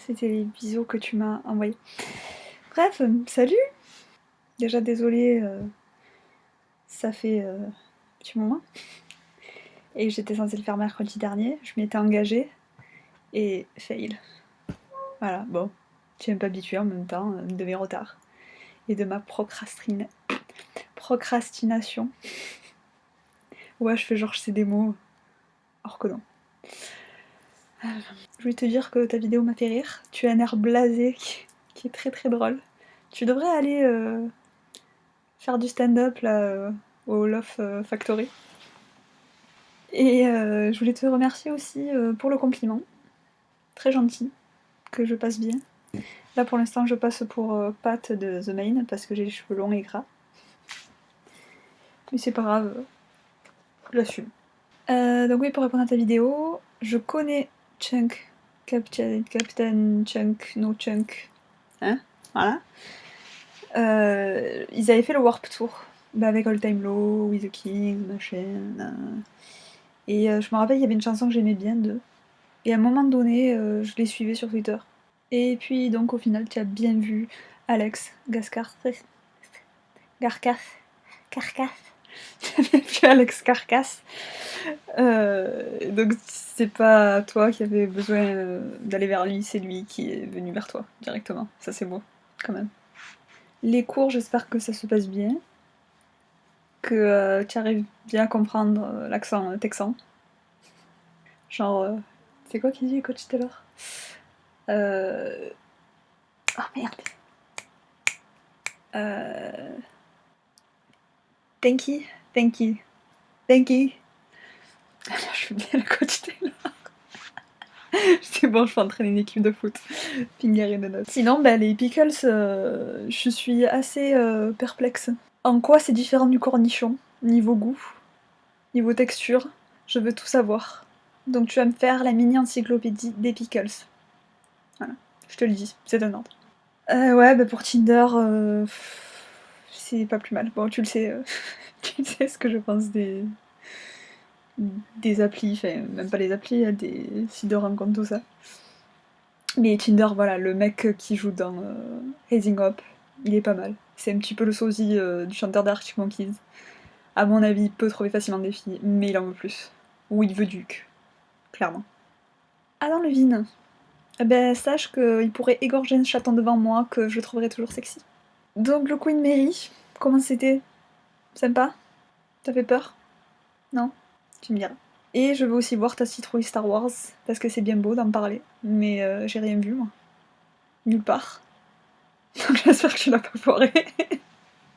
C'était les bisous que tu m'as envoyés. Bref, salut. Déjà désolée, ça fait un petit moment. Et j'étais censée le faire mercredi dernier, je m'étais engagée, et fail. Voilà, bon, je suis même pas habituée en même temps de mes retards. Et de ma procrastination. Ouais, je fais genre je sais des mots, alors que non. Je voulais te dire que ta vidéo m'a fait rire. Tu as un air blasé qui est très très drôle. Tu devrais aller faire du stand-up là au Love Factory. Et je voulais te remercier aussi pour le compliment. Très gentil, que je passe bien. Là pour l'instant je passe pour Pat de The Main parce que j'ai les cheveux longs et gras. Mais c'est pas grave, je l'assume. Donc oui, pour répondre à ta vidéo, je connais Chunk, Captain Chunk, No Chunk. Hein? Voilà. Ils avaient fait le Warp Tour. Bah avec All Time Low, With the King, machin. Et je me rappelle, il y avait une chanson que j'aimais bien d'eux. Et à un moment donné, je les suivais sur Twitter. Et puis donc au final, tu as bien vu Alex Carcass. Tu as bien vu Alex Carcass. Donc c'est pas toi qui avais besoin d'aller vers lui, c'est lui qui est venu vers toi directement. Ça c'est beau, quand même. Les cours, j'espère que ça se passe bien. Que tu arrives bien à comprendre l'accent texan. Genre, c'est quoi qui dit coach Taylor? Oh merde. Thank you. Je veux bien la coach Taylor. C'est bon, je peux entraîner une équipe de foot. Finger in the nose. Sinon, bah, les pickles, je suis assez perplexe. En quoi c'est différent du cornichon? Niveau goût, niveau texture, je veux tout savoir. Donc tu vas me faire la mini encyclopédie des pickles. Voilà, je te le dis, c'est un ordre. Ouais, bah pour Tinder, c'est pas plus mal. Bon, tu le sais, tu sais ce que je pense des applis, enfin même pas les applis, des sites de rencontres, tout ça. Mais Tinder, voilà, le mec qui joue dans Raising Up, il est pas mal. C'est un petit peu le sosie du chanteur d'Arctic Monkeys. À mon avis, il peut trouver facilement des filles, mais il en veut plus. Ou il veut du cul, clairement. Adam Levine, eh ben sache qu'il pourrait égorger un chaton devant moi que je trouverais toujours sexy. Donc le Queen Mary, comment c'était? Sympa? T'as fait peur? Non? Tu me diras. Et je veux aussi voir ta citrouille Star Wars, parce que c'est bien beau d'en parler, mais j'ai rien vu moi. Nulle part. Donc j'espère que tu l'as pas foiré.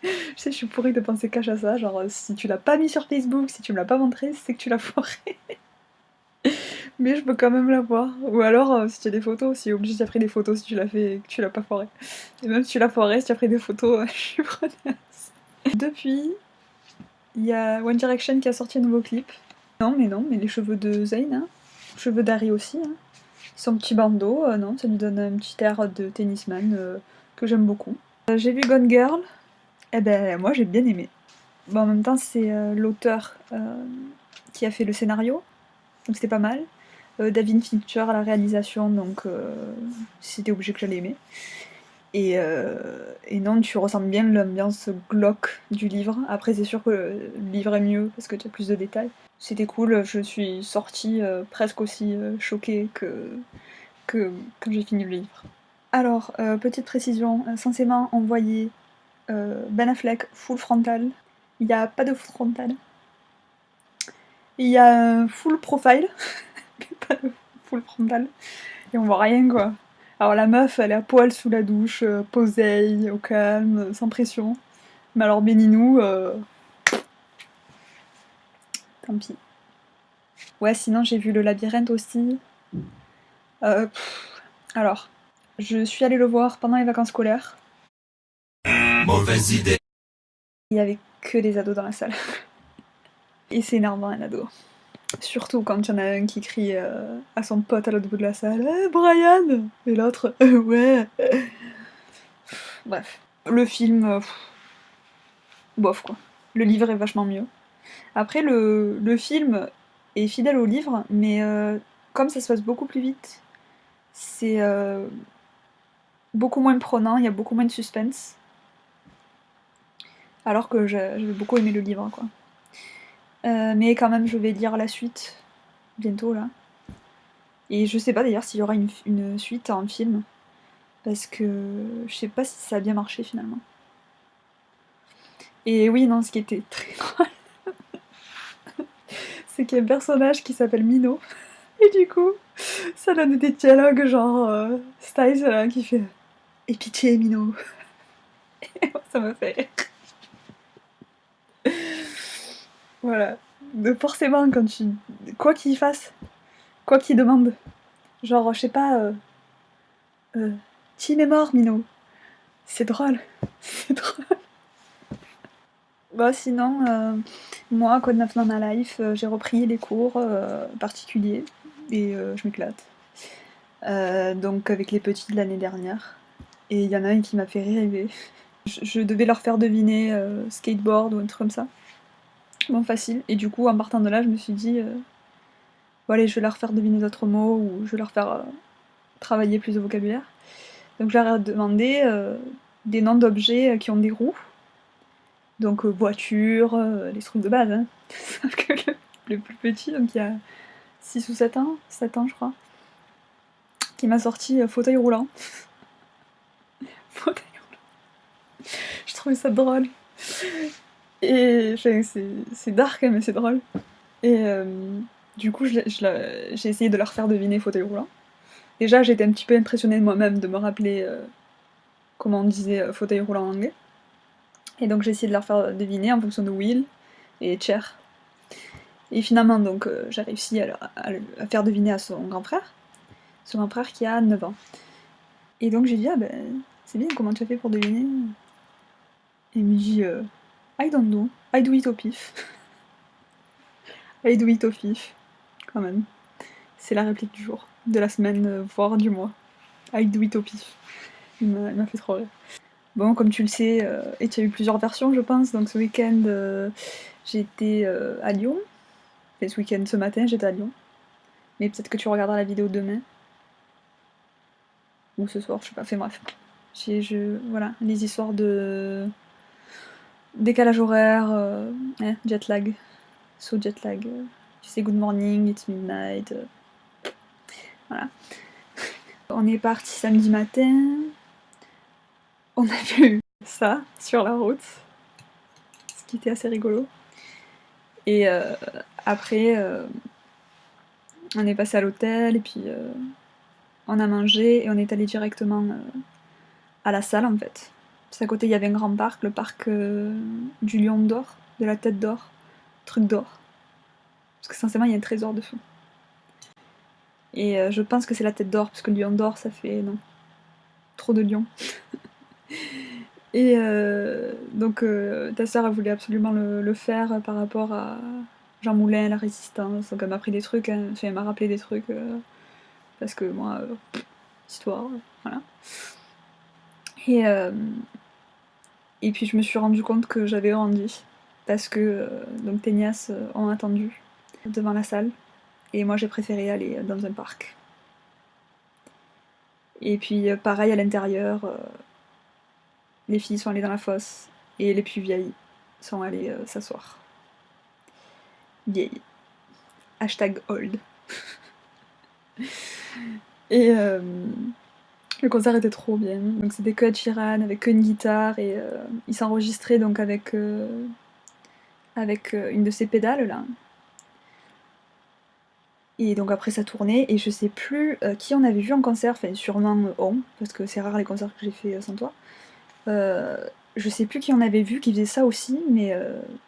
Je sais, je suis pourrie de penser cache à ça, genre si tu l'as pas mis sur Facebook, si tu me l'as pas montré, c'est que tu l'as foiré. Mais je peux quand même la voir. Ou alors, si tu as des photos, si obligé, tu as pris des photos si tu l'as fait et que tu l'as pas foiré. Et même si tu l'as foiré, si tu as pris des photos, je suis preneuse. Depuis, il y a One Direction qui a sorti un nouveau clip. Non, mais les cheveux de Zayn, hein. Les cheveux d'Harry aussi, hein. Son petit bandeau, non, ça lui donne un petit air de tennisman que j'aime beaucoup. J'ai vu Gone Girl, et ben moi j'ai bien aimé. Bon, en même temps, c'est l'auteur qui a fait le scénario, donc c'était pas mal. David Fincher à la réalisation, donc c'était obligé que j'allais aimer. Et non, tu ressens bien l'ambiance glauque du livre. Après, c'est sûr que le livre est mieux parce que tu as plus de détails. C'était cool, je suis sortie presque aussi choquée que quand j'ai fini le livre. Alors, petite précision, censément envoyer Ben Affleck full frontal. Il n'y a pas de frontal. Il y a un full profile, mais pas de full frontal. Et on voit rien quoi. Alors la meuf, elle est à poil sous la douche, posée, au calme, sans pression. Mais alors Béninou, tant pis. Ouais, sinon j'ai vu le labyrinthe aussi. Alors, je suis allée le voir pendant les vacances scolaires. Mauvaise idée. Il y avait que des ados dans la salle. Et c'est énervant un ado. Surtout quand il y en a un qui crie à son pote à l'autre bout de la salle hey, Brian Et l'autre ouais. Bref. Le film, bof quoi. Le livre est vachement mieux. Après, le film est fidèle au livre, mais comme ça se passe beaucoup plus vite, C'est beaucoup moins prenant, il y a beaucoup moins de suspense. Alors que j'avais beaucoup aimé le livre, quoi. Mais quand même, je vais lire la suite bientôt, là. Et je sais pas d'ailleurs s'il y aura une suite en film. Parce que je sais pas si ça a bien marché finalement. Et oui, non, ce qui était très drôle, c'est qu'il y a un personnage qui s'appelle Mino. Et du coup, ça donne des dialogues genre Styles qui fait Et pitié, Mino. Et moi, ça m'a fait rire. Voilà. Donc forcément, quand tu. Quoi qu'il fasse, quoi qu'il demande, genre, je sais pas, Tim est mort, Mino. C'est drôle. C'est drôle. Bah sinon, moi, Code 9 dans ma life, j'ai repris les cours particuliers et je m'éclate. Donc avec les petits de l'année dernière. Et il y en a un qui m'a fait rêver. Je devais leur faire deviner skateboard ou un truc comme ça. Bon, facile. Et du coup, en partant de là, je me suis dit, bon allez, je vais leur faire deviner d'autres mots ou je vais leur faire travailler plus de vocabulaire. Donc je leur ai demandé des noms d'objets qui ont des roues. Donc voiture, les trucs de base. Hein. Sauf que le plus petit, donc il y a 6 ou 7 ans, 7 ans je crois, qui m'a sorti fauteuil roulant. Fauteuil roulant. Je trouvais ça drôle. Et c'est dark, hein, mais c'est drôle. Et du coup, j'ai essayé de leur faire deviner fauteuil roulant. Déjà, j'étais un petit peu impressionnée de moi-même de me rappeler comment on disait fauteuil roulant en anglais. Et donc j'ai essayé de leur faire deviner en fonction de wheel et chair. Et finalement, donc, j'ai réussi à faire deviner à son grand frère qui a 9 ans. Et donc j'ai dit, ah ben, c'est bien, comment tu as fait pour deviner? Et il me dit, I don't know, I do it au pif. I do it au pif, quand même. C'est la réplique du jour, de la semaine, voire du mois. I do it au pif. Il m'a fait trop rire. Bon, comme tu le sais, et tu as eu plusieurs versions, je pense, donc ce week-end, j'étais à Lyon. Enfin, ce week-end, ce matin, j'étais à Lyon. Mais peut-être que tu regarderas la vidéo demain. Ou ce soir, je sais pas. Enfin bref. Voilà, les histoires de décalage horaire, jet lag. So jet lag. Tu sais, good morning, it's midnight. Voilà. On est parti samedi matin. On a vu ça sur la route. Ce qui était assez rigolo. Et après, on est passé à l'hôtel et puis on a mangé et on est allé directement à la salle en fait. Parce qu'à côté il y avait un grand parc, le parc du lion d'or, de la tête d'or, truc d'or. Parce que sincèrement il y a un trésor dessous. Et je pense que c'est la tête d'or, parce que le lion d'or ça fait non. Trop de lions. Et donc ta sœur elle voulait absolument le faire par rapport à Jean Moulin, la résistance. Donc elle m'a appris des trucs, hein. Enfin, elle m'a rappelé des trucs. Parce que moi, histoire, voilà. Et puis je me suis rendu compte que j'avais grandi. Parce que donc tes nièces ont attendu devant la salle. Et moi j'ai préféré aller dans un parc. Et puis pareil à l'intérieur, les filles sont allées dans la fosse. Et les plus vieilles sont allées s'asseoir. Vieilles. Hashtag old. Et le concert était trop bien. Donc c'était que Ed Sheeran avec qu'une guitare et il s'enregistrait donc avec une de ses pédales là. Et donc après ça tournait et je sais plus qui on avait vu en concert, enfin sûrement on, parce que c'est rare les concerts que j'ai fait sans toi. Je sais plus qui on avait vu qui faisait ça aussi, mais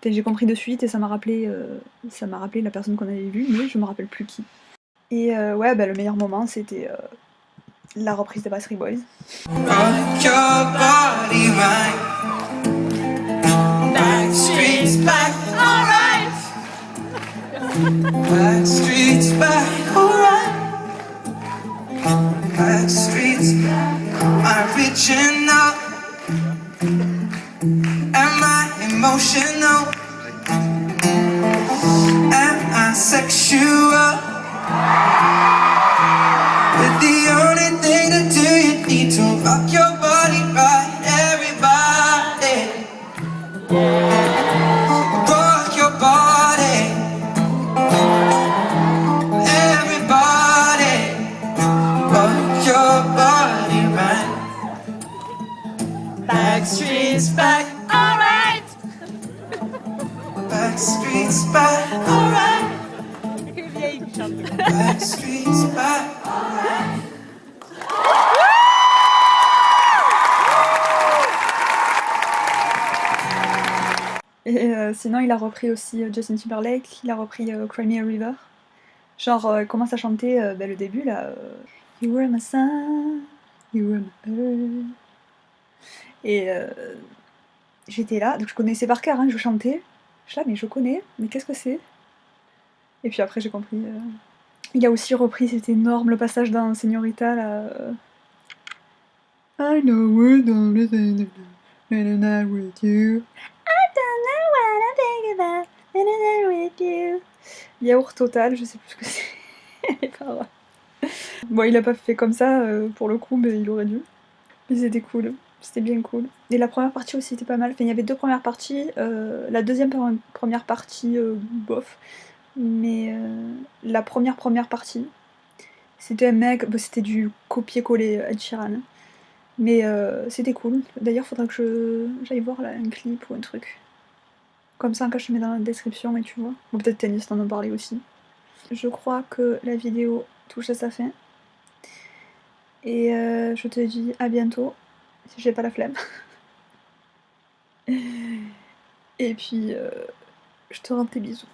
j'ai compris de suite et ça m'a rappelé la personne qu'on avait vue, mais je me rappelle plus qui. Et ouais, bah, le meilleur moment c'était la reprise des Backstreet Boys. Rock your body right. Backstreet's back, alright. Backstreet's back, alright. Backstreet's my original and my emotional and my sexual with the only thing to do, you need to rock your body right, everybody. Rock your body, everybody. Rock your body right. Backstreet's back, alright. Backstreet's back, alright. Backstreet's back, alright. Et sinon, il a repris aussi Justin Timberlake, il a repris Cry Me a River. Genre, il commence à chanter le début là. You were my sun, you were my earth. Et j'étais là, donc je connaissais par cœur, hein, je chantais. Je suis là, mais je connais, mais qu'est-ce que c'est? Et puis après, j'ai compris. Il a aussi repris cet énorme, le passage dans Señorita là. I know we're done with it, when I'm not with you. I don't know what I'm thinking about when I'm not with you. Yaourt total, je sais plus ce que c'est. Les paroles. Bon, il a pas fait comme ça pour le coup, mais il aurait dû. Mais c'était cool, c'était bien cool. Et la première partie aussi était pas mal. Enfin, il y avait deux premières parties. La deuxième première partie, bof. Mais la première partie, c'était un mec, bah, c'était du copier-coller Ed Sheeran. Mais c'était cool. D'ailleurs, faudra que j'aille voir là, un clip ou un truc. Comme ça, que je te mets dans la description et tu vois. Ou peut-être Tennis t'en en parler aussi. Je crois que la vidéo touche à sa fin. Et je te dis à bientôt, si j'ai pas la flemme. Et puis, je te rends tes bisous.